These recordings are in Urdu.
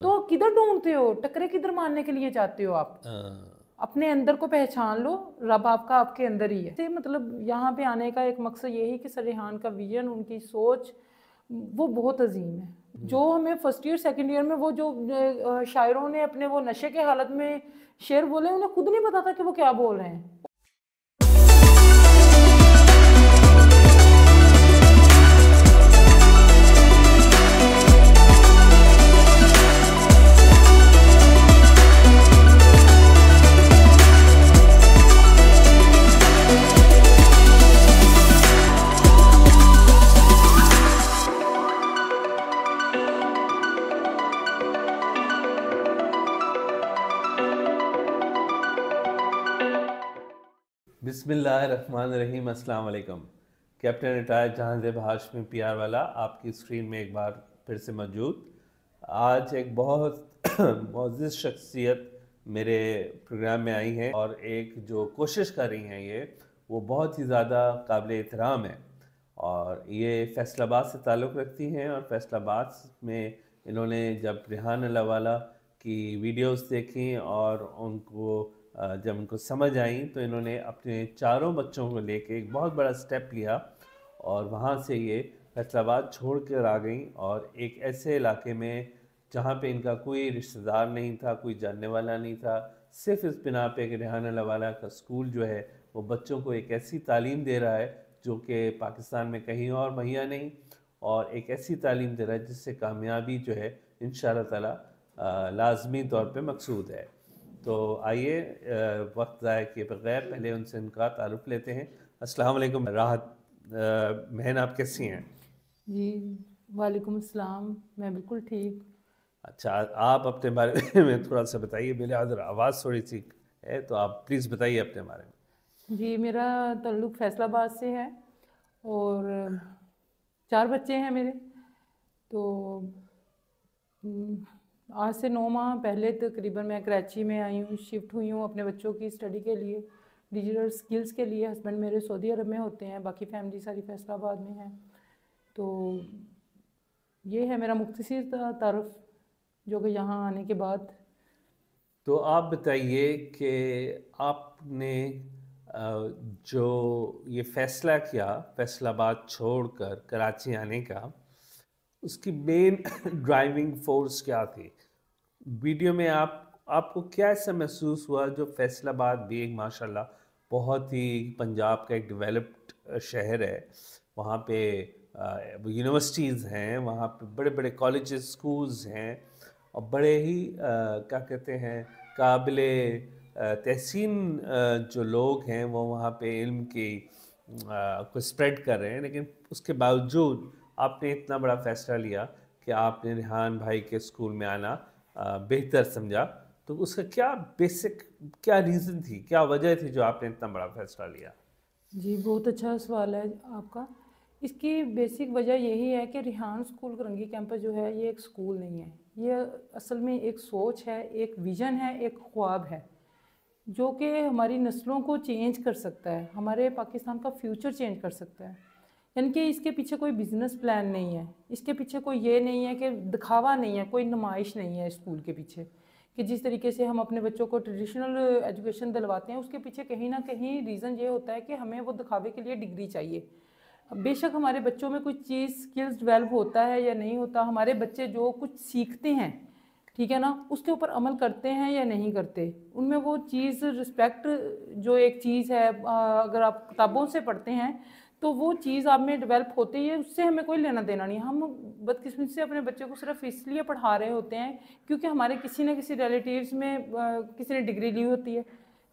تو کدھر ڈھونڈتے ہو, ٹکرے کدھر مارنے کے لیے چاہتے ہو آپ؟ اپنے اندر کو پہچان لو, رب آپ کا آپ کے اندر ہی ہے. مطلب یہاں پہ آنے کا ایک مقصد یہی کہ سر ریحان کا ویژن, ان کی سوچ وہ بہت عظیم ہے. جو ہمیں فرسٹ ایئر سیکنڈ ایئر میں وہ جو شاعروں نے اپنے وہ نشے کے حالت میں شعر بولے, انہیں خود نہیں پتا تھا کہ وہ کیا بول رہے ہیں. بسم اللہ الرحمن الرحیم. السلام علیکم. کیپٹن ریٹائر جہاں زیب ہاشمی پی آر والا آپ کی اسکرین میں ایک بار پھر سے موجود. آج ایک بہت معزز شخصیت میرے پروگرام میں آئی ہیں اور ایک جو کوشش کر رہی ہیں وہ بہت ہی زیادہ قابل احترام ہے. اور یہ فیصل آباد سے تعلق رکھتی ہیں, اور فیصل آباد میں انہوں نے جب ریحان اللہ والا کی ویڈیوز دیکھیں اور ان کو جب ان کو سمجھ آئیں تو انہوں نے اپنے چاروں بچوں کو لے کے ایک بہت بڑا سٹیپ لیا, اور وہاں سے یہ فیصل آباد چھوڑ کر آ گئیں, اور ایک ایسے علاقے میں جہاں پہ ان کا کوئی رشتہ دار نہیں تھا, کوئی جاننے والا نہیں تھا, صرف اس بنا پہ کہ ریحان اللہ والا کا اسکول جو ہے وہ بچوں کو ایک ایسی تعلیم دے رہا ہے جو کہ پاکستان میں کہیں اور مہیا نہیں, اور ایک ایسی تعلیم دے رہا ہے جس سے کامیابی جو ہے انشاءاللہ تعالی لازمی طور پہ مقصود ہے. تو آئیے وقت ضائع کیے بغیر پہلے ان سے ان کا تعارف لیتے ہیں. السلام علیکم. راحت بہن آپ کیسی ہیں؟ جی وعلیکم السلام, میں بالکل ٹھیک. اچھا, آپ اپنے بارے میں تھوڑا سا بتائیے. میرے ادھر آواز تھوڑی سی ہے تو آپ پلیز بتائیے اپنے بارے میں. جی میرا تعلق فیصل آباد سے ہے اور 4 بچے ہیں میرے. تو آج سے 9 ماہ پہلے تقریباً میں کراچی میں آئی ہوں, شفٹ ہوئی ہوں اپنے بچوں کی اسٹڈی کے لیے, ڈیجیٹل سکلز کے لیے. ہسبینڈ میرے سعودی عرب میں ہوتے ہیں, باقی فیملی ساری فیصل آباد میں ہے. تو یہ ہے میرا مختصر تعارف جو کہ یہاں آنے کے بعد. تو آپ بتائیے کہ آپ نے جو یہ فیصلہ کیا فیصل آباد چھوڑ کر کراچی آنے کا, اس کی مین ڈرائیونگ فورس کیا تھی؟ ویڈیو میں آپ کو کیا ایسا محسوس ہوا؟ جو فیصل آباد بھی ایک ماشاءاللہ بہت ہی پنجاب کا ایک ڈیولپڈ شہر ہے, وہاں پہ یونیورسٹیز ہیں, وہاں پہ بڑے بڑے کالجز اسکولز ہیں, اور بڑے ہی کیا کہتے ہیں قابل تحسین جو لوگ ہیں وہ وہاں پہ علم کی کو اسپریڈ کر رہے ہیں. لیکن اس کے باوجود آپ نے اتنا بڑا فیصلہ لیا کہ آپ نے ریحان بھائی کے اسکول میں آنا بہتر سمجھا. تو اس کا کیا بیسک کیا ریزن تھی, کیا وجہ تھی جو آپ نے اتنا بڑا فیصلہ لیا؟ جی بہت اچھا سوال ہے آپ کا. اس کی بیسک وجہ یہی ہے کہ ریحان اسکول کرنگی کیمپس جو ہے یہ ایک اسکول نہیں ہے, یہ اصل میں ایک سوچ ہے, ایک ویژن ہے, ایک خواب ہے جو کہ ہماری نسلوں کو چینج کر سکتا ہے, ہمارے پاکستان کا فیوچر چینج کر سکتا ہے. یعنی کہ اس کے پیچھے کوئی بزنس پلان نہیں ہے, اس کے پیچھے کوئی یہ نہیں ہے کہ دکھاوا نہیں ہے, کوئی نمائش نہیں ہے اسکول کے پیچھے. کہ جس طریقے سے ہم اپنے بچوں کو ٹریڈیشنل ایجوکیشن دلواتے ہیں, اس کے پیچھے کہیں نہ کہیں ریزن یہ ہوتا ہے کہ ہمیں وہ دکھاوے کے لیے ڈگری چاہیے. بے شک ہمارے بچوں میں کوئی چیز سکلز ڈیولپ ہوتا ہے یا نہیں ہوتا, ہمارے بچے جو کچھ سیکھتے ہیں ٹھیک ہے نا, اس کے اوپر عمل کرتے ہیں یا نہیں کرتے, ان میں وہ چیز رسپیکٹ جو ایک چیز ہے, اگر آپ کتابوں سے پڑھتے ہیں تو وہ چیز آپ میں ڈیولپ ہوتی ہے, اس سے ہمیں کوئی لینا دینا نہیں. ہم بدقسمتی سے اپنے بچے کو صرف اس لیے پڑھا رہے ہوتے ہیں کیونکہ ہمارے کسی نہ کسی ریلیٹیوز میں کسی نے ڈگری لی ہوتی ہے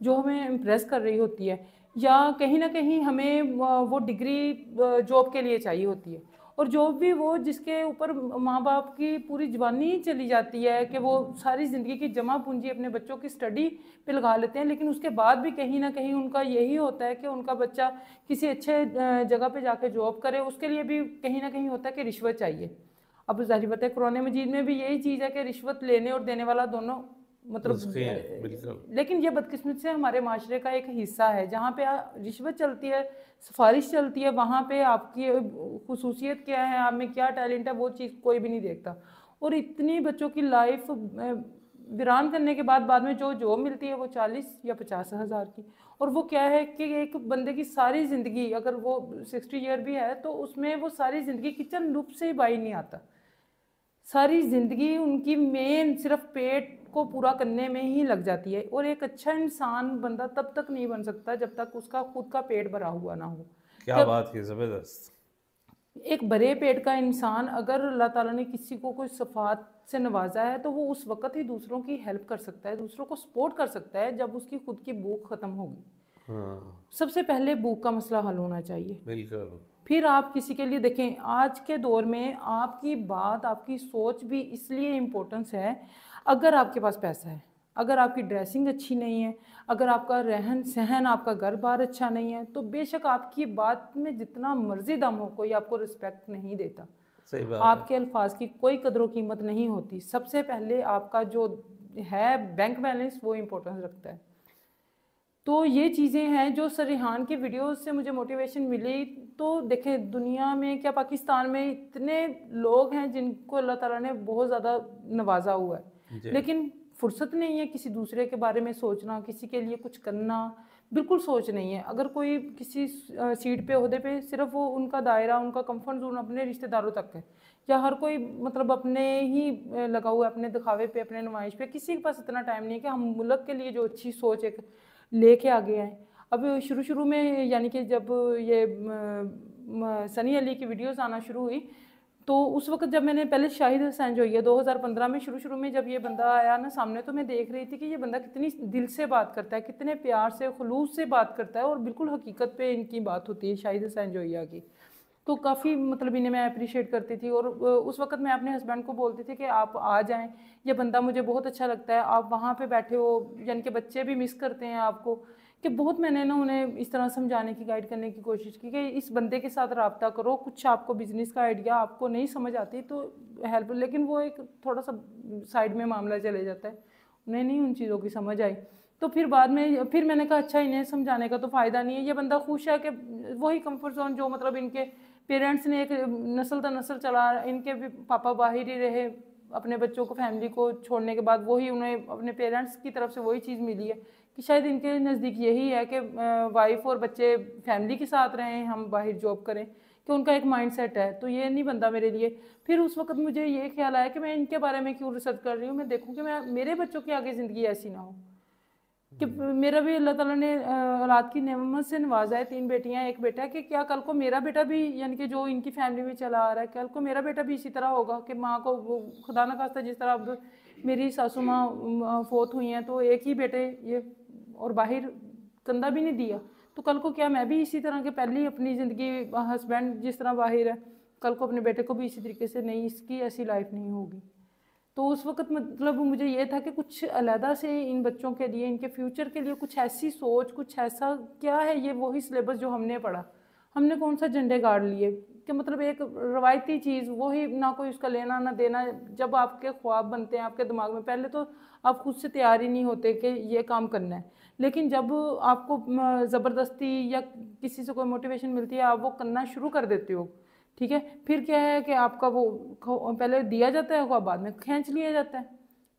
جو ہمیں امپریس کر رہی ہوتی ہے, یا کہیں نہ کہیں ہمیں وہ ڈگری جاب کے لیے چاہیے ہوتی ہے. اور جاب بھی وہ جس کے اوپر ماں باپ کی پوری جوانی چلی جاتی ہے کہ وہ ساری زندگی کی جمع پونجی اپنے بچوں کی اسٹڈی پہ لگا لیتے ہیں, لیکن اس کے بعد بھی کہیں نہ کہیں ان کا یہی ہوتا ہے کہ ان کا بچہ کسی اچھے جگہ پہ جا کے جاب کرے. اس کے لیے بھی کہیں نہ کہیں ہوتا ہے کہ رشوت چاہیے. اب ظاہر بات ہے قرآن مجید میں بھی یہی چیز ہے کہ رشوت لینے اور دینے والا دونوں مطلب, لیکن یہ بدقسمت سے ہمارے معاشرے کا ایک حصہ ہے. جہاں پہ رشوت چلتی ہے, سفارش چلتی ہے, وہاں پہ آپ کی خصوصیت کیا ہے, آپ میں کیا ٹیلنٹ ہے, وہ چیز کوئی بھی نہیں دیکھتا. اور اتنی بچوں کی لائف ویران کرنے کے بعد میں جو جاب ملتی ہے وہ 40 یا 50 ہزار کی. اور وہ کیا ہے کہ ایک بندے کی ساری زندگی, اگر وہ 60 ایئر بھی ہے تو اس میں وہ ساری زندگی کچن لپ سے ہی باہر نہیں آتا. ساری زندگی ان کی مین صرف پیٹ کو پورا کرنے میں ہی لگ جاتی ہے. اور ایک اچھا انسان بندہ تب تک نہیں بن سکتا جب تک اس کا خود کا پیٹ بھرا ہوا نہ ہو. کیا بات کی, زبردست. ایک بڑے پیٹ کا انسان اگر اللہ تعالیٰ نے کسی کو کوئی صفات سے نوازا ہے تو وہ اس وقت ہی دوسروں کی ہیلپ کر سکتا ہے, دوسروں کو سپورٹ کر سکتا ہے جب اس کی خود کی بھوک ختم ہوگی. سب سے پہلے بھوک کا مسئلہ حل ہونا چاہیے. بالکل. پھر آپ کسی کے لیے دیکھیں, آج کے دور میں آپ کی بات, آپ کی سوچ بھی اس لیے امپورٹنس ہے. اگر آپ کے پاس پیسہ ہے, اگر آپ کی ڈریسنگ اچھی نہیں ہے, اگر آپ کا رہن سہن, آپ کا گھر بار اچھا نہیں ہے, تو بے شک آپ کی بات میں جتنا مرضی دم ہو کوئی آپ کو رسپیکٹ نہیں دیتا. صحیح بات. آپ کے الفاظ کی کوئی قدر و قیمت نہیں ہوتی. سب سے پہلے آپ کا جو ہے بینک بیلنس وہ امپورٹنس رکھتا ہے. تو یہ چیزیں ہیں جو سر ریحان کی ویڈیوز سے مجھے موٹیویشن ملی. تو دیکھیں دنیا میں کیا پاکستان میں اتنے لوگ ہیں جن کو اللہ تعالیٰ نے بہت زیادہ نوازا ہوا ہے, لیکن فرصت نہیں ہے کسی دوسرے کے بارے میں سوچنا, کسی کے لیے کچھ کرنا, بالکل سوچ نہیں ہے. اگر کوئی کسی سیٹ پہ عہدے پہ, صرف وہ ان کا دائرہ, ان کا کمفرٹ زون اپنے رشتہ داروں تک ہے, یا ہر کوئی مطلب اپنے ہی لگا ہوا ہے, اپنے دکھاوے پہ, اپنے نمائش پہ. کسی کے پاس اتنا ٹائم نہیں ہے کہ ہم ملک کے لیے جو اچھی سوچ ایک لے کے آگے آئیں. اب شروع میں یعنی کہ جب یہ سنی علی کی ویڈیوز آنا شروع ہوئی تو اس وقت جب میں نے پہلے شاہد حسین جو ہے 2015 میں شروع میں جب یہ بندہ آیا نا سامنے, تو میں دیکھ رہی تھی کہ یہ بندہ کتنی دل سے بات کرتا ہے, کتنے پیار سے, خلوص سے بات کرتا ہے, اور بالکل حقیقت پہ ان کی بات ہوتی ہے شاہد حسین جوئیہ کی. تو کافی مطلب انہیں میں اپریشیٹ کرتی تھی. اور اس وقت میں اپنے ہسبینڈ کو بولتی تھی کہ آپ آ جائیں, یہ بندہ مجھے بہت اچھا لگتا ہے, آپ وہاں پہ بیٹھے ہو, یعنی کہ بچے بھی مس کرتے ہیں آپ کو. کہ بہت میں نے نا انہیں اس طرح سمجھانے کی, گائیڈ کرنے کی کوشش کی کہ اس بندے کے ساتھ رابطہ کرو. کچھ آپ کو بزنس کا آئیڈیا آپ کو نہیں سمجھ آتی تو ہیلپ, لیکن وہ ایک تھوڑا سا سائڈ میں معاملہ چلے جاتا ہے, انہیں نہیں ان چیزوں کی سمجھ آئی. تو پھر بعد میں میں نے کہا اچھا انہیں سمجھانے کا تو فائدہ نہیں ہے, یہ بندہ خوش ہے کہ وہی کمفرٹ زون جو مطلب ان کے پیرنٹس نے ایک نسل تا نسل چلا, ان کے بھی پاپا باہر ہی رہے, اپنے بچوں کو فیملی کو چھوڑنے کے بعد وہی انہیں اپنے پیرنٹس کی طرف سے وہی چیز ملی ہے کہ شاید ان کے نزدیک یہی ہے کہ وائف اور بچے فیملی کے ساتھ رہیں, ہم باہر جاب کریں, کہ ان کا ایک مائنڈ سیٹ ہے. تو یہ نہیں بندہ میرے لیے. پھر اس وقت مجھے یہ خیال آیا کہ میں ان کے بارے میں کیوں ریسرچ کر رہی ہوں, میں دیکھوں کہ میرے بچوں کی آگے زندگی ایسی نہ ہو. کہ میرا بھی اللہ تعالیٰ نے اولاد کی نعمت سے نوازا ہے, 3 بیٹیاں 1 بیٹا ہے, کہ کیا کل کو میرا بیٹا بھی یعنی کہ جو ان کی فیملی میں چلا آ رہا ہے, کل کو میرا بیٹا بھی اسی طرح ہوگا کہ ماں کو خدا نہ خواستہ جس طرح اب میری ساسو ماں فوت ہوئی ہیں تو ایک ہی بیٹے یہ, اور باہر کندھا بھی نہیں دیا, تو کل کو کیا میں بھی اسی طرح کے پہلی اپنی زندگی ہسبینڈ جس طرح باہر ہے, کل کو اپنے بیٹے کو بھی اسی طریقے سے نہیں, اس کی ایسی لائف نہیں ہوگی. تو اس وقت مطلب مجھے یہ تھا کہ کچھ علیحدہ سے ان بچوں کے لیے, ان کے فیوچر کے لیے کچھ ایسی سوچ, کچھ ایسا کیا ہے یہ وہی سلیبس جو ہم نے پڑھا, ہم نے کون سا جھنڈے گاڑ لیے کہ مطلب ایک روایتی چیز وہی, نہ کوئی اس کا لینا نہ دینا. جب آپ کے خواب بنتے ہیں آپ کے دماغ میں, پہلے تو آپ خود سے تیار ہی نہیں ہوتے کہ یہ کام کرنا ہے, لیکن جب آپ کو زبردستی یا کسی سے کوئی موٹیویشن ملتی ہے آپ وہ کرنا شروع کر دیتے ہو. ٹھیک ہے, پھر کیا ہے کہ آپ کا وہ پہلے دیا جاتا ہے, بعد میں کھینچ لیا جاتا ہے.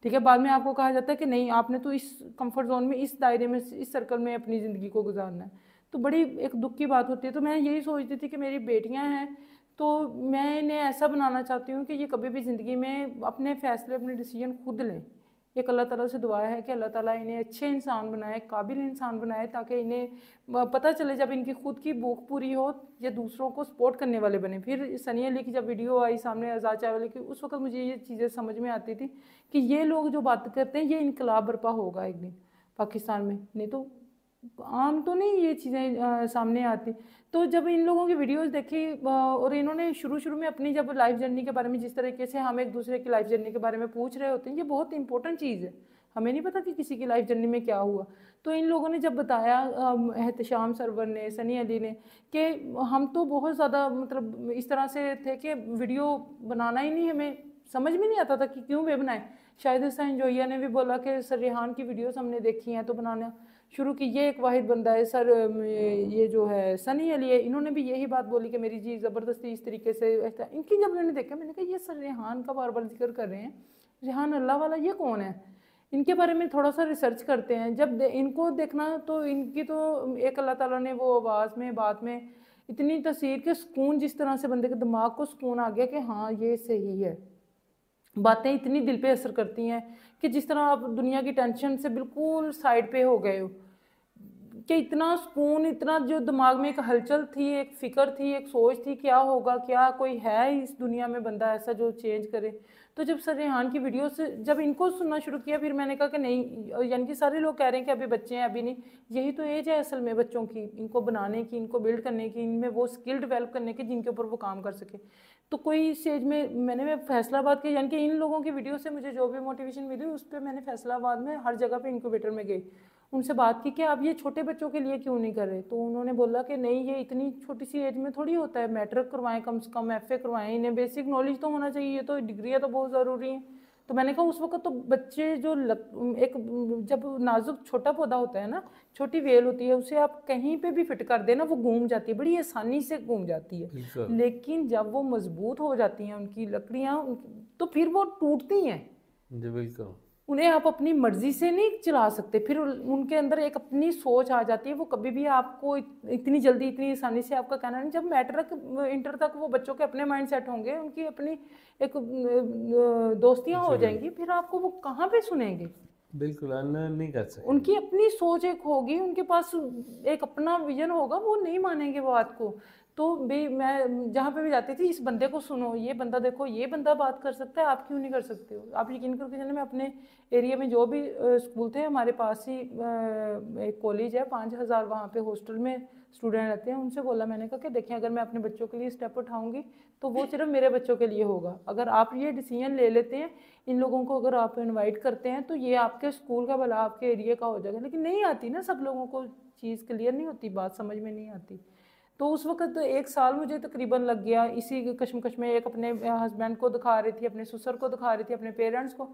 ٹھیک ہے, بعد میں آپ کو کہا جاتا ہے کہ نہیں آپ نے تو اس کمفرٹ زون میں, اس دائرے میں, اس سرکل میں اپنی زندگی کو گزارنا ہے. تو بڑی ایک دکھ کی بات ہوتی ہے. تو میں یہی سوچتی تھی کہ میری بیٹیاں ہیں تو میں انہیں ایسا بنانا چاہتی ہوں کہ یہ کبھی بھی زندگی میں اپنے فیصلے, اپنے ڈیسیجن خود لیں. ایک اللہ تعالیٰ سے دعا ہے کہ اللہ تعالیٰ انہیں اچھے انسان بنائے, قابل انسان بنائے, تاکہ انہیں پتہ چلے جب ان کی خود کی بھوک پوری ہو یا دوسروں کو سپورٹ کرنے والے بنے. پھر سنی علی کی جب ویڈیو آئی سامنے آزاد چاولے کی, اس وقت مجھے یہ چیزیں سمجھ میں آتی تھی کہ یہ لوگ جو بات کرتے ہیں یہ انقلاب برپا ہوگا ایک دن پاکستان میں, نہیں تو عام تو نہیں یہ چیزیں سامنے آتی. تو جب ان لوگوں کی ویڈیوز دیکھی اور انہوں نے شروع میں اپنی جب لائف جرنی کے بارے میں, جس طریقے سے ہم ایک دوسرے کی لائف جرنی کے بارے میں پوچھ رہے ہوتے ہیں, یہ بہت امپورٹنٹ چیز ہے. ہمیں نہیں پتا کہ کسی کی لائف جرنی میں کیا ہوا. تو ان لوگوں نے جب بتایا, احتشام سرور نے, سنی علی نے, کہ ہم تو بہت زیادہ مطلب اس طرح سے تھے کہ ویڈیو بنانا ہی نہیں, ہمیں سمجھ میں نہیں آتا تھا کہ کیوں وہ بنائیں. شاہد حسین جوئیہ نے بھی بولا کہ سر ریحان کی ویڈیوز ہم نے دیکھی ہیں تو بنانا شروع کی. یہ ایک واحد بندہ ہے سر, یہ جو ہے سنی علی ہے, انہوں نے بھی یہی بات بولی کہ میری جی زبردستی اس طریقے سے. ان کی جب میں نے دیکھا میں نے کہا یہ سر ریحان کا بار بار ذکر کر رہے ہیں, ریحان اللہ والا یہ کون ہے؟ ان کے بارے میں تھوڑا سا ریسرچ کرتے ہیں. جب ان کو دیکھنا تو ان کی تو ایک اللہ تعالیٰ نے وہ آواز میں بات میں اتنی تاثیر کے سکون, جس طرح سے بندے کے دماغ کو سکون آ گیا کہ ہاں یہ صحیح ہے. باتیں اتنی دل پہ اثر کرتی ہیں کہ جس طرح آپ دنیا کی ٹینشن سے بالکل سائڈ پہ ہو گئے ہو, کہ اتنا سکون, اتنا جو دماغ میں ایک ہلچل تھی, ایک فکر تھی, ایک سوچ تھی کیا ہوگا, کیا کوئی ہے اس دنیا میں بندہ ایسا جو چینج کرے. تو جب سر ریحان کی ویڈیو سے جب ان کو سننا شروع کیا, پھر میں نے کہا کہ نہیں, یعنی کہ سارے لوگ کہہ رہے ہیں کہ ابھی بچے ہیں, ابھی نہیں, یہی تو ایج ہے اصل میں بچوں کی, ان کو بنانے کی, ان کو بلڈ کرنے کی, ان میں وہ اسکل ڈیولپ کرنے کی جن کے اوپر وہ کام کر سکے. تو کوئی اسٹیج میں نے فیصلہ آباد کیا, یعنی کہ ان لوگوں کی ویڈیو سے مجھے جو بھی موٹیویشن ملی اس پہ میں نے فیصلہ آباد میں ہر جگہ پہ انکیوبیٹر میں گئی, ان سے بات کی کہ آپ یہ چھوٹے بچوں کے لیے کیوں نہیں کر رہے. تو انہوں نے بولا کہ نہیں, یہ اتنی چھوٹی سی ایج میں تھوڑی ہوتا ہے, میٹرک کروائیں کم سے کم, ایف اے کروائیں, انہیں بیسک نالج تو ہونا چاہیے, تو ڈگریاں تو بہت ضروری ہیں. تو میں نے کہا اس وقت تو بچے جو ایک جب نازک چھوٹا پودا ہوتا ہے نا, چھوٹی ویل ہوتی ہے, اسے آپ کہیں پہ بھی فٹ کر دیں نا وہ گھوم جاتی ہے, بڑی آسانی سے گھوم جاتی ہے. لیکن جب وہ مضبوط ہو جاتی ہیں ان کی لکڑیاں, تو پھر وہ ٹوٹتی ہیں. جی بالکل. انہیں آپ اپنی مرضی سے نہیں چلا سکتے, پھر ان کے اندر ایک اپنی سوچ آ جاتی ہے, وہ کبھی بھی آپ کو اتنی جلدی اتنی آسانی سے آپ کا کہنا نہیں. جب میٹرک انٹر تک وہ بچوں کے اپنے مائنڈ سیٹ ہوں گے, ان کی اپنی ایک دوستیاں ہو جائیں گی, پھر آپ کو وہ کہاں پہ سنیں گے؟ بالکل نہیں کر سکتے. ان کی اپنی سوچ ایک ہوگی, ان کے پاس ایک اپنا ویژن ہوگا, وہ نہیں مانیں گے بات کو. تو بھی میں جہاں پہ بھی جاتی تھی, اس بندے کو سنو, یہ بندہ دیکھو, یہ بندہ بات کر سکتا ہے, آپ کیوں نہیں کر سکتے ہو؟ آپ یقین کر کے چلیں, میں اپنے ایریا میں جو بھی اسکول تھے, ہمارے پاس ہی ایک کالج ہے, 5000 وہاں پہ ہاسٹل میں اسٹوڈنٹ رہتے ہیں, ان سے بولا میں نے کہا کہ دیکھیں اگر میں اپنے بچوں کے لیے اسٹیپ اٹھاؤں گی تو وہ صرف میرے بچوں کے لیے ہوگا. اگر آپ یہ ڈیسیژن لے لیتے ہیں, ان لوگوں کو اگر آپ انوائٹ کرتے ہیں, تو یہ آپ کے اسکول کا بھلا آپ کے ایریا کا ہو جائے گا. لیکن نہیں آتی نا, سب لوگوں کو چیز کلیئر نہیں ہوتی, بات سمجھ میں نہیں آتی. تو اس وقت 1 سال مجھے تقریباً لگ گیا اسی کشمکش میں. ایک اپنے ہسبینڈ کو دکھا رہی تھی, اپنے سسر کو دکھا رہی تھی, اپنے پیرنٹس کو,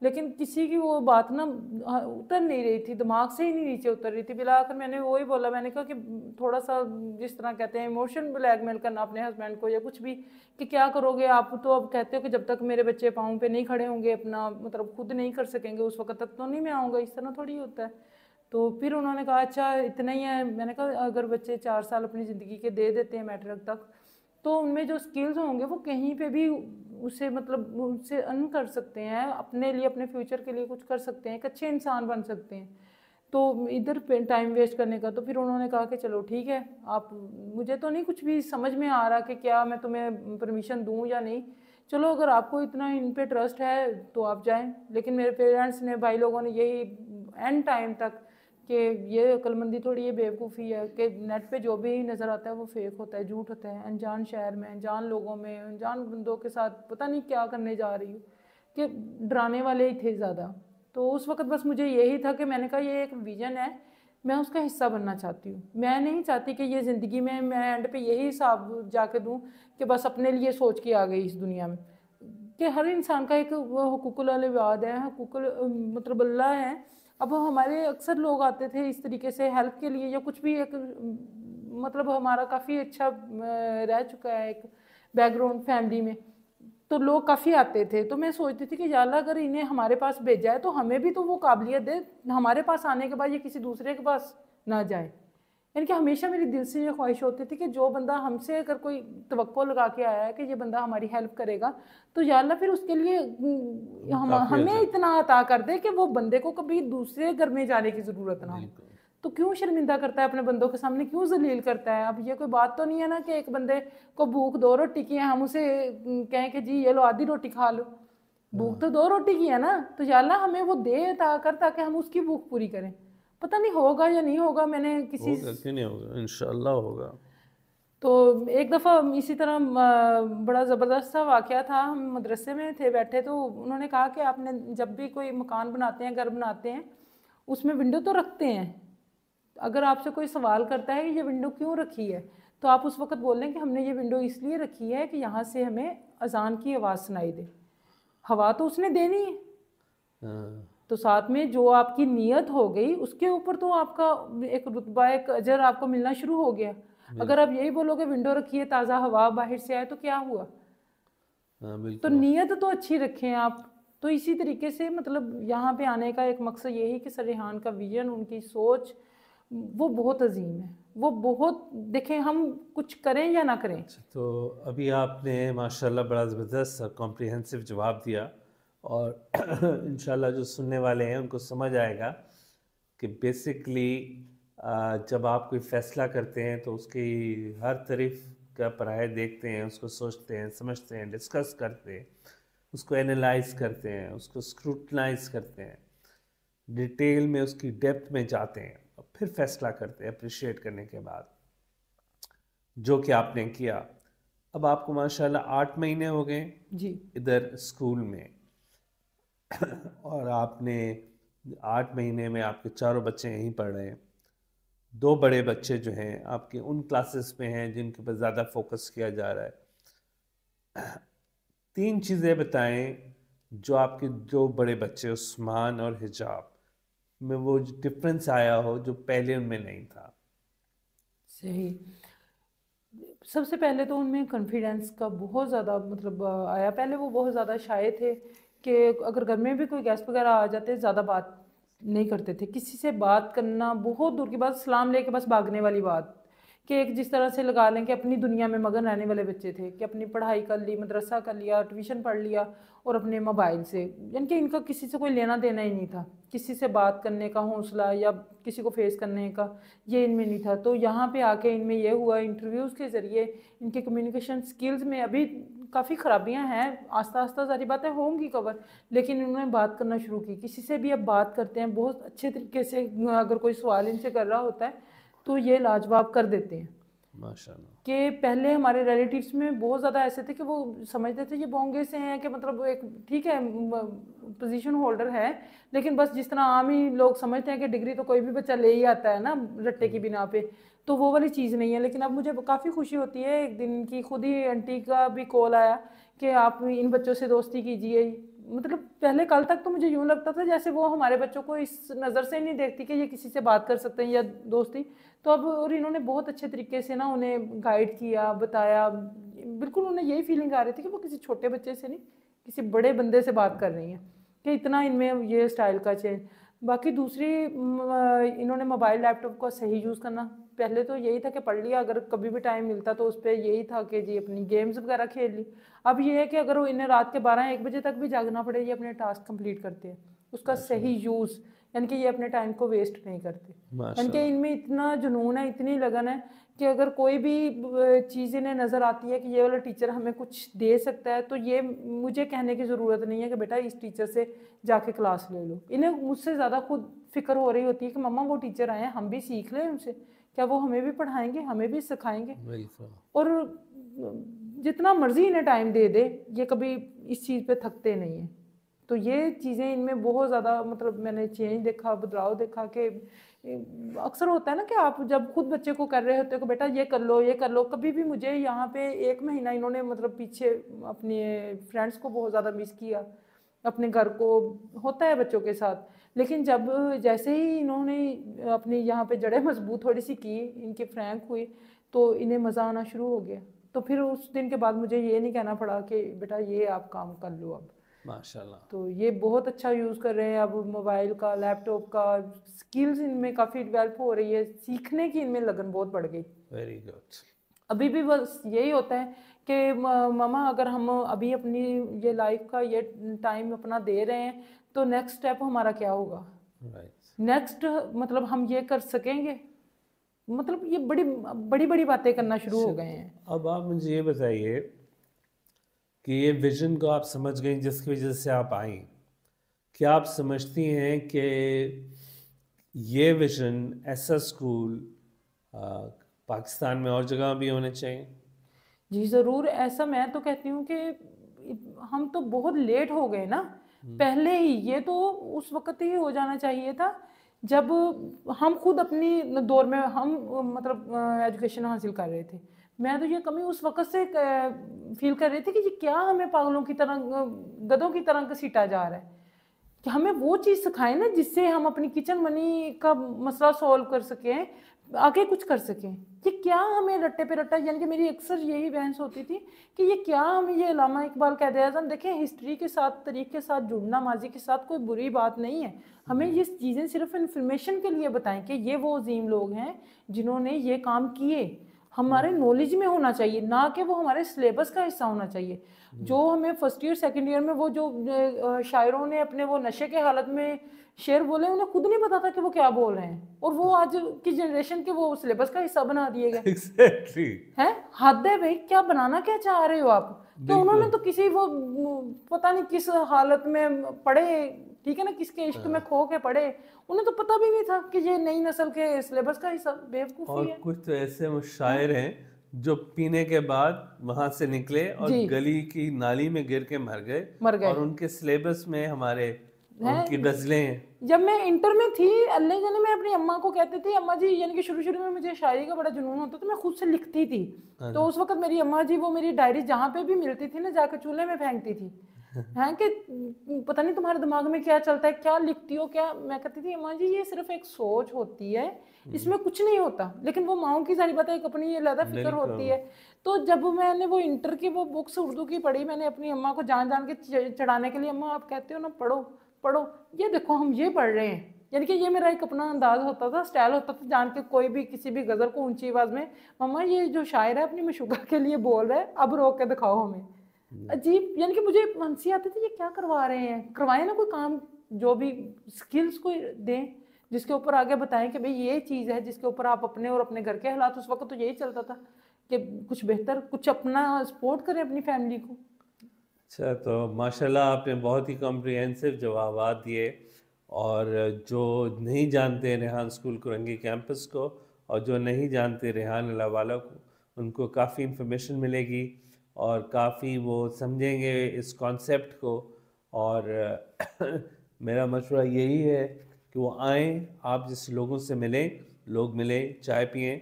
لیکن کسی کی وہ بات نا اتر نہیں رہی تھی, دماغ سے ہی نہیں نیچے اتر رہی تھی. بالآخر میں نے وہی بولا, میں نے کہا کہ تھوڑا سا جس طرح کہتے ہیں ایموشن بلیک میل کرنا اپنے ہسبینڈ کو یا کچھ بھی, کہ کیا کرو گے آپ, تو اب کہتے ہو کہ جب تک میرے بچے پاؤں پہ نہیں کھڑے ہوں گے, اپنا مطلب خود نہیں کر سکیں گے, اس وقت تک تو نہیں میں آؤں گا. اس طرح تھوڑی ہوتا ہے. تو پھر انہوں نے کہا اچھا اتنا ہی ہے. میں نے کہا اگر بچے 4 سال اپنی زندگی کے دے دیتے ہیں میٹرک تک, تو ان میں جو سکلز ہوں گے وہ کہیں پہ بھی اسے مطلب ان سے ارن کر سکتے ہیں, اپنے لیے اپنے فیوچر کے لیے کچھ کر سکتے ہیں, ایک اچھے انسان بن سکتے ہیں. تو ادھر پہ ٹائم ویسٹ کرنے کا, تو پھر انہوں نے کہا کہ چلو ٹھیک ہے, آپ, مجھے تو نہیں کچھ بھی سمجھ میں آ رہا کہ کیا میں تمہیں پرمیشن دوں یا نہیں, چلو اگر آپ کو اتنا ان پہ ٹرسٹ ہے تو آپ جائیں. لیکن میرے پیرنٹس نے, بھائی لوگوں نے یہی اینڈ ٹائم تک کہ یہ عقل مندی تھوڑی یہ بیوقوفی ہے کہ نیٹ پہ جو بھی نظر آتا ہے وہ فیک ہوتا ہے, جھوٹ ہوتا ہے, انجان شہر میں, انجان لوگوں میں, انجان بندوں کے ساتھ پتہ نہیں کیا کرنے جا رہی ہوں, کہ ڈرانے والے ہی تھے زیادہ. تو اس وقت بس مجھے یہی تھا کہ میں نے کہا یہ ایک ویژن ہے, میں اس کا حصہ بننا چاہتی ہوں. میں نہیں چاہتی کہ یہ زندگی میں اینڈ پہ یہی حساب جا کے دوں کہ بس اپنے لیے سوچ کے آ گئی اس دنیا میں, کہ ہر انسان کا ایک حقوق العباد ہے, حقوق مطلب اللہ ہے. اب ہمارے اکثر لوگ آتے تھے اس طریقے سے ہیلپ کے لیے یا کچھ بھی, ایک مطلب ہمارا کافی اچھا رہ چکا ہے ایک بیک گراؤنڈ فیملی میں, تو لوگ کافی آتے تھے. تو میں سوچتی تھی کہ یا اللہ اگر انہیں ہمارے پاس بھیجا ہے تو ہمیں بھی تو وہ قابلیت دے, ہمارے پاس آنے کے بعد یہ کسی دوسرے کے پاس نہ جائے. یعنی کہ ہمیشہ میری دل سے یہ خواہش ہوتی تھی کہ جو بندہ ہم سے اگر کوئی توقع لگا کے آیا ہے کہ یہ بندہ ہماری ہیلپ کرے گا, تو یا اللہ پھر اس کے لیے ہمیں اتنا عطا کر دے کہ وہ بندے کو کبھی دوسرے گھر میں جانے کی ضرورت نہ ہو. تو کیوں شرمندہ کرتا ہے اپنے بندوں کے سامنے, کیوں ذلیل کرتا ہے؟ اب یہ کوئی بات تو نہیں ہے نا کہ ایک بندے کو بھوک 2 روٹی کی ہے, ہم اسے کہیں کہ جی یہ لو آدھی روٹی کھا لو, بھوک تو 2 روٹی کی ہے نا. تو یا اللہ ہمیں وہ دے عطا کر تاکہ ہم اس کی بھوک پوری کریں. پتہ نہیں ہوگا یا نہیں ہوگا, میں نے کسی ہوگا کہ نہیں ہوگا, انشاءاللہ ہوگا. تو ایک دفعہ اسی طرح بڑا زبردست سا واقعہ تھا, ہم مدرسے میں تھے بیٹھے, تو انہوں نے کہا کہ آپ نے جب بھی کوئی مکان بناتے ہیں, گھر بناتے ہیں, اس میں ونڈو تو رکھتے ہیں. اگر آپ سے کوئی سوال کرتا ہے کہ یہ ونڈو کیوں رکھی ہے, تو آپ اس وقت بولیں کہ ہم نے یہ ونڈو اس لیے رکھی ہے کہ یہاں سے ہمیں اذان کی آواز سنائی دے. ہوا تو اس نے دینی ہے, تو ساتھ میں جو آپ کی نیت ہو گئی اس کے اوپر تو آپ کا ایک رتبہ ایک اجر آپ کو ملنا شروع ہو گیا. اگر آپ یہی بولو کہ ونڈو رکھیے تازہ ہوا باہر سے آئے تو کیا ہوا؟ تو نیت تو اچھی رکھیں آپ. تو اسی طریقے سے مطلب یہاں پہ آنے کا ایک مقصد یہی کہ سر ریحان کا ویژن ان کی سوچ وہ بہت عظیم ہے. وہ بہت دیکھیں ہم کچھ کریں یا نہ کریں. تو ابھی آپ نے ماشاءاللہ بڑا زبردست اور کمپریہنسو جواب دیا اور انشاءاللہ جو سننے والے ہیں ان کو سمجھ آئے گا کہ بیسکلی جب آپ کوئی فیصلہ کرتے ہیں تو اس کی ہر طرف کا پرائے دیکھتے ہیں, اس کو سوچتے ہیں, سمجھتے ہیں, ڈسکس کرتے ہیں, اس کو اینالائز کرتے ہیں, اس کو اسکروٹنائز کرتے ہیں, ڈیٹیل میں اس کی ڈیپتھ میں جاتے ہیں اور پھر فیصلہ کرتے ہیں اپریشیٹ کرنے کے بعد, جو کہ آپ نے کیا. اب آپ کو ماشاءاللہ 8 مہینے ہو گئے جی ادھر اسکول میں اور آپ نے 8 مہینے میں آپ کے 4 بچے یہیں پڑھ رہے ہیں. 2 بڑے بچے جو ہیں آپ کے ان کلاسز میں ہیں جن کے پر زیادہ فوکس کیا جا رہا ہے. 3 چیزیں بتائیں جو آپ کے 2 بڑے بچے عثمان اور حجاب میں وہ ڈفرینس آیا ہو جو پہلے ان میں نہیں تھا. صحیح. سب سے پہلے تو ان میں کانفیڈنس کا بہت زیادہ مطلب آیا. پہلے وہ بہت زیادہ شائع تھے کہ اگر گھر میں بھی کوئی گیسٹ وغیرہ آ جاتے زیادہ بات نہیں کرتے تھے. کسی سے بات کرنا بہت دور کی بات, سلام لے کے بس بھاگنے والی بات, کہ ایک جس طرح سے لگا لیں کہ اپنی دنیا میں مگن رہنے والے بچے تھے کہ اپنی پڑھائی کر لی, مدرسہ کر لیا, ٹیوشن پڑھ لیا اور اپنے موبائل سے, یعنی کہ ان کا کسی سے کوئی لینا دینا ہی نہیں تھا. کسی سے بات کرنے کا حوصلہ یا کسی کو فیس کرنے کا یہ ان میں نہیں تھا. تو یہاں پہ آ کے ان میں یہ ہوا انٹرویوز کے ذریعے ان کے کمیونیکیشن سکلز میں ابھی کافی خرابیاں ہیں, آہستہ آہستہ ساری باتیں ہوں گی کور, لیکن انہوں نے بات کرنا شروع کی. کسی سے بھی اب بات کرتے ہیں بہت اچھے طریقے سے, اگر کوئی سوال ان سے کر رہا ہوتا ہے تو یہ لاجواب کر دیتے ہیں ماشاءاللہ. کہ پہلے ہمارے ریلیٹیوز میں بہت زیادہ ایسے تھے کہ وہ سمجھتے تھے یہ بونگے سے ہیں, کہ مطلب ایک ٹھیک ہے پوزیشن ہولڈر ہے لیکن بس جس طرح عام ہی لوگ سمجھتے ہیں کہ ڈگری تو کوئی بھی بچہ لے ہی آتا ہے نا رٹے کی بنا پہ, تو وہ والی چیز نہیں ہے. لیکن اب مجھے کافی خوشی ہوتی ہے, ایک دن کی خود ہی آنٹی کا بھی کال آیا کہ آپ ان بچوں سے دوستی کیجیے. مطلب پہلے کل تک تو مجھے یوں لگتا تھا جیسے وہ ہمارے بچوں کو اس نظر سے نہیں دیکھتی کہ یہ کسی سے بات کر سکتے ہیں یا دوستی. تو اب اور انہوں نے بہت اچھے طریقے سے نا انہیں گائیڈ کیا, بتایا, بالکل انہیں یہی فیلنگ آ رہی تھی کہ وہ کسی چھوٹے بچے سے نہیں کسی بڑے بندے سے بات کر رہی ہیں, کہ اتنا ان میں یہ سٹائل کا چینج. باقی دوسری انہوں نے موبائل لیپ ٹاپ کا صحیح یوز کرنا. پہلے تو یہی تھا کہ پڑھ لیا, اگر کبھی بھی ٹائم ملتا تو اس پہ یہی تھا کہ جی اپنی گیمز وغیرہ کھیل لی. اب یہ ہے کہ اگر وہ انہیں رات کے 12-1 بجے تک بھی جاگنا پڑے یہ اپنے ٹاسک کمپلیٹ کرتے ہیں, اس کا صحیح یوز, یعنی کہ یہ اپنے ٹائم کو ویسٹ نہیں کرتے. یعنی کہ ان میں اتنا جنون ہے, اتنی لگن ہے کہ اگر کوئی بھی چیز انہیں نظر آتی ہے کہ یہ والا ٹیچر ہمیں کچھ دے سکتا ہے تو یہ مجھے کہنے کی ضرورت نہیں ہے کہ بیٹا اس ٹیچر سے جا کے کلاس لے لو. انہیں مجھ سے زیادہ خود فکر ہو رہی ہوتی ہے کہ مما وہ ٹیچر آئے ہیں ہم بھی سیکھ لیں ان سے, کیا وہ ہمیں بھی پڑھائیں گے, ہمیں بھی سکھائیں گے. اور جتنا مرضی انہیں ٹائم دے دے یہ کبھی اس چیز پہ تھکتے نہیں ہیں. تو یہ چیزیں ان میں بہت زیادہ مطلب میں نے چینج دیکھا, بدلاؤ دیکھا. کہ اکثر ہوتا ہے نا کہ آپ جب خود بچے کو کر رہے ہوتے ہو کہ بیٹا یہ کر لو یہ کر لو. کبھی بھی مجھے یہاں پہ 1 مہینہ انہوں نے مطلب پیچھے اپنے فرینڈس کو بہت زیادہ مس کیا, اپنے گھر کو, ہوتا ہے بچوں کے ساتھ. لیکن جب جیسے ہی انہوں نے اپنی یہاں پہ جڑیں مضبوط تھوڑی سی کی, ان کے فرینک ہوئی تو انہیں مزہ آنا شروع ہو گیا. تو پھر اس دن کے بعد مجھے یہ نہیں کہنا پڑا کہ بیٹا یہ آپ کام کر لو اب. ماشاءاللہ. تو یہ بہت اچھا یوز کر رہے ہیں اب موبائل کا, لیپ ٹاپ کا. سکلز ان میں کافی ڈیولپ ہو رہی ہے, سیکھنے کی ان میں لگن بہت بڑھ گئی. Very good. ابھی بھی بس یہی ہوتا ہے کہ ماما اگر ہم ابھی اپنی یہ لائف کا یہ ٹائم اپنا دے رہے ہیں تو نیکسٹ اسٹیپ ہمارا کیا ہوگا, نیکسٹ مطلب ہم یہ کر سکیں گے. مطلب یہ بڑی بڑی باتیں کرنا شروع ہو گئے ہیں. اب آپ مجھے یہ بتائیے کہ یہ ویژن کو آپ سمجھ گئیں جس کی وجہ سے آپ آئیں, کیا آپ سمجھتی ہیں کہ یہ ویژن ایسا اسکول پاکستان میں اور جگہ بھی ہونے چاہیے؟ جی ضرور. ایسا میں تو کہتی ہوں کہ ہم تو بہت لیٹ ہو گئے نا, پہلے ہی یہ تو اس وقت ہی ہو جانا چاہیے تھا جب ہم خود اپنی دور میں ہم مطلب ایجوکیشن حاصل کر رہے تھے. میں تو یہ کمی اس وقت سے فیل کر رہی تھی کہ یہ کیا ہمیں پاگلوں کی طرح گدھوں کی طرح گھسیٹا جا رہا ہے. کہ ہمیں وہ چیز سکھائیں نا جس سے ہم اپنی کچن منی کا مسئلہ سولو کر سکیں, آگے کچھ کر سکیں. یہ کیا ہمیں رٹے پہ رٹا, یعنی کہ میری اکثر یہی بحث ہوتی تھی کہ یہ کیا ہمیں, یہ علامہ اقبال قائد اعظم, دیکھیں ہسٹری کے ساتھ, تاریخ کے ساتھ جڑنا, ماضی کے ساتھ کوئی بری بات نہیں ہے, ہمیں یہ چیزیں صرف انفارمیشن کے لیے بتائیں کہ یہ وہ عظیم لوگ ہیں جنہوں نے یہ کام کیے, ہمارے نالج میں ہونا چاہیے, نہ کہ وہ ہمارے سلیبس کا حصہ ہونا چاہیے. جو ہمیں فرسٹ ایئر سیکنڈ ایئر میں وہ جو شاعروں نے اپنے وہ نشے کے حالت میں شعر بولے, انہیں خود نہیں پتا تھا کہ وہ کیا بول رہے ہیں, اور وہ آج کی جنریشن کے وہ سلیبس کا حصہ بنا دیے گئے ہیں. حد ہے بھائی, کیا بنانا کیا چاہ رہے ہو آپ؟ تو انہوں نے تو کسی وہ پتہ نہیں کس حالت میں پڑھے, ٹھیک ہے نا, کس کے عشق میں کھو کے پڑھے, انہیں تو پتہ بھی نہیں تھا کہ یہ نئی نسل کے سلیبس کا حصہ. بیوقوفی ہے. اور کچھ تو ایسے شاعر ہیں جو پینے کے بعد وہاں سے نکلے اور گلی کی نالی میں گر کے مر گئے, اور ان کے سلیبس میں ہمارے ان کی غزلیں ہیں. جب میں انٹر میں تھی, اللہ جانے, میں اپنی اماں کو کہتی تھی, اماں جی, یعنی کہ شروع میں مجھے شاعری کا بڑا جنون ہوتا تھا, میں خود سے لکھتی تھی. تو اس وقت میری اماں جی وہ میری ڈائری جہاں پہ بھی ملتی تھی نا, جا کے چولہے میں پھینکتی تھی, ہیں کہ پتہ نہیں تمہارے دماغ میں کیا چلتا ہے, کیا لکھتی ہو کیا. میں کہتی تھی اماں جی یہ صرف ایک سوچ ہوتی ہے, اس میں کچھ نہیں ہوتا. لیکن وہ ماؤں کی ظاہر بات ہے, ایک اپنی علیحدہ فکر ہوتی ہے. تو جب میں نے وہ انٹر کی وہ بکس اردو کی پڑھی, میں نے اپنی اماں کو جان جان کے چڑھانے کے لیے, اماں آپ کہتے ہو نا پڑھو پڑھو, یہ دیکھو ہم یہ پڑھ رہے ہیں. یعنی کہ یہ میرا ایک اپنا انداز ہوتا تھا, سٹائل ہوتا تھا, جان کے کوئی بھی کسی بھی غزل کو اونچی آواز میں, مما یہ جو شاعر ہے اپنی مشوقہ کے لیے بول رہا ہے, اب روک کے دکھاؤ ہمیں. عجیب, یعنی کہ مجھے ہنسی آتی تھی, یہ کیا کروا رہے ہیں, کروائیں نا کوئی کام, جو بھی سکلز کو دیں جس کے اوپر آگے بتائیں کہ بھئی یہ چیز ہے جس کے اوپر آپ اپنے اور اپنے گھر کے حالات, اس وقت تو یہی چلتا تھا کہ کچھ بہتر, کچھ اپنا سپورٹ کریں اپنی فیملی کو. اچھا, تو ماشاءاللہ آپ نے بہت ہی کمپریہنسو جوابات دیے, اور جو نہیں جانتے ریحان اسکول کرنگی کیمپس کو, اور جو نہیں جانتے ریحان اللہ والا کو, ان کو کافی انفارمیشن ملے گی, اور کافی وہ سمجھیں گے اس کانسیپٹ کو. اور میرا مشورہ یہی ہے کہ وہ آئیں, آپ جس لوگوں سے ملیں, لوگ ملیں, چائے پئیں,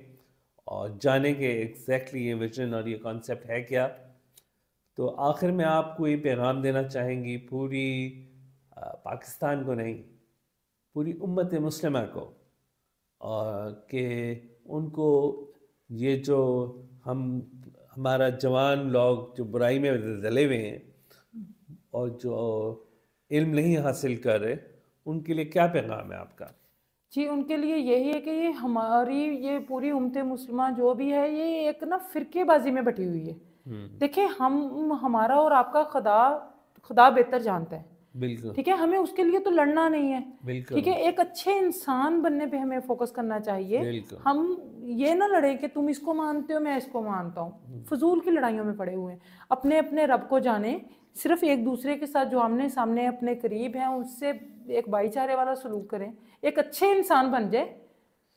اور جانیں کہ ایگزیکٹلی یہ ویژن اور یہ کانسیپٹ ہے کیا. تو آخر میں آپ کو یہ پیغام دینا چاہیں گی پوری پاکستان کو نہیں, پوری امت مسلمہ کو, کہ ان کو یہ جو ہمارا جوان لوگ جو برائی میں ڈلے ہوئے ہیں اور جو علم نہیں حاصل کر رہے, ان کے لیے کیا پیغام ہے آپ کا؟ جی, ان کے لیے یہی ہے کہ یہ ہماری یہ پوری امت مسلمہ جو بھی ہے, یہ ایک نا فرقے بازی میں بٹی ہوئی ہے. دیکھیں ہمارا اور آپ کا خدا بہتر جانتا ہے, بالکل ٹھیک ہے, ہمیں اس کے لیے تو لڑنا نہیں ہے, بالکل ٹھیک ہے, ایک اچھے انسان بننے پہ ہمیں فوکس کرنا چاہیے. بالکل. ہم یہ نہ لڑیں کہ تم اس کو مانتے ہو میں اس کو مانتا ہوں, فضول کی لڑائیوں میں پڑے ہوئے ہیں. اپنے اپنے رب کو جانیں, صرف ایک دوسرے کے ساتھ جو آمنے سامنے اپنے قریب ہیں اس سے ایک بھائی چارے والا سلوک کریں, ایک اچھے انسان بن جائے,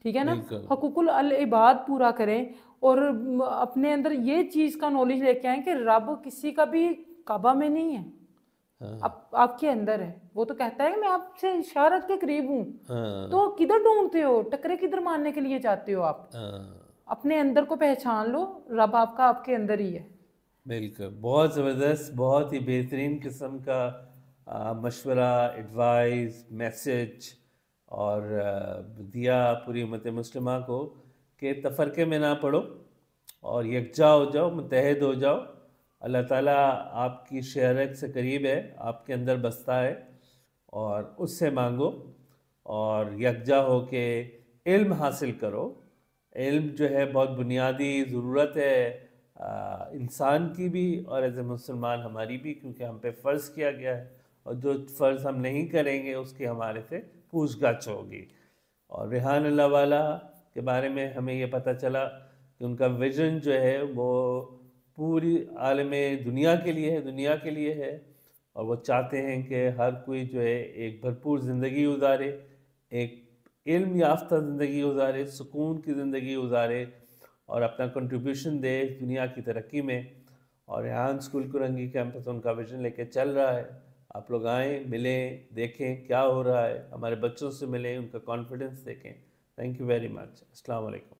ٹھیک ہے نا, حقوق العباد پورا کریں, اور اپنے اندر یہ چیز کا نالج لے کے آئیں کہ رب کسی کا بھی کعبہ میں نہیں ہے, آپ کے اندر ہے. وہ تو کہتا ہے کہ میں آپ سے اشارت کے قریب ہوں, تو کدھر ڈھونڈتے ہو, ٹکرے کدھر مارنے کے لیے چاہتے ہو آپ؟ اپنے اندر کو پہچان لو, رب آپ کا آپ کے اندر ہی ہے. بالکل, بہت زبردست, بہت ہی بہترین قسم کا مشورہ, ایڈوائز, میسج اور دیا پوری امت مسلمہ کو کہ تفرقے میں نہ پڑو اور یکجا ہو جاؤ, متحد ہو جاؤ. اللہ تعالیٰ آپ کی شہرت سے قریب ہے, آپ کے اندر بستا ہے, اور اس سے مانگو اور یکجا ہو کے علم حاصل کرو. علم جو ہے بہت بنیادی ضرورت ہے انسان کی بھی اور ایز اے مسلمان ہماری بھی, کیونکہ ہم پہ فرض کیا گیا ہے, اور جو فرض ہم نہیں کریں گے اس کی ہمارے سے پوچھ گچھ ہوگی. اور ریحان اللہ والا کے بارے میں ہمیں یہ پتہ چلا کہ ان کا ویژن جو ہے وہ پوری عالم دنیا کے لیے ہے, دنیا کے لیے ہے, اور وہ چاہتے ہیں کہ ہر کوئی جو ہے ایک بھرپور زندگی گزارے, ایک علم یافتہ زندگی گزارے, سکون کی زندگی گزارے, اور اپنا کنٹریبیوشن دے دنیا کی ترقی میں. اور ریحان اسکول کرنگی کیمپس ان کا ویژن لے کے چل رہا ہے. آپ لوگ آئیں, ملیں, دیکھیں کیا ہو رہا ہے, ہمارے بچوں سے ملیں, ان کا کانفیڈنس دیکھیں. Thank you very much. السلام علیکم.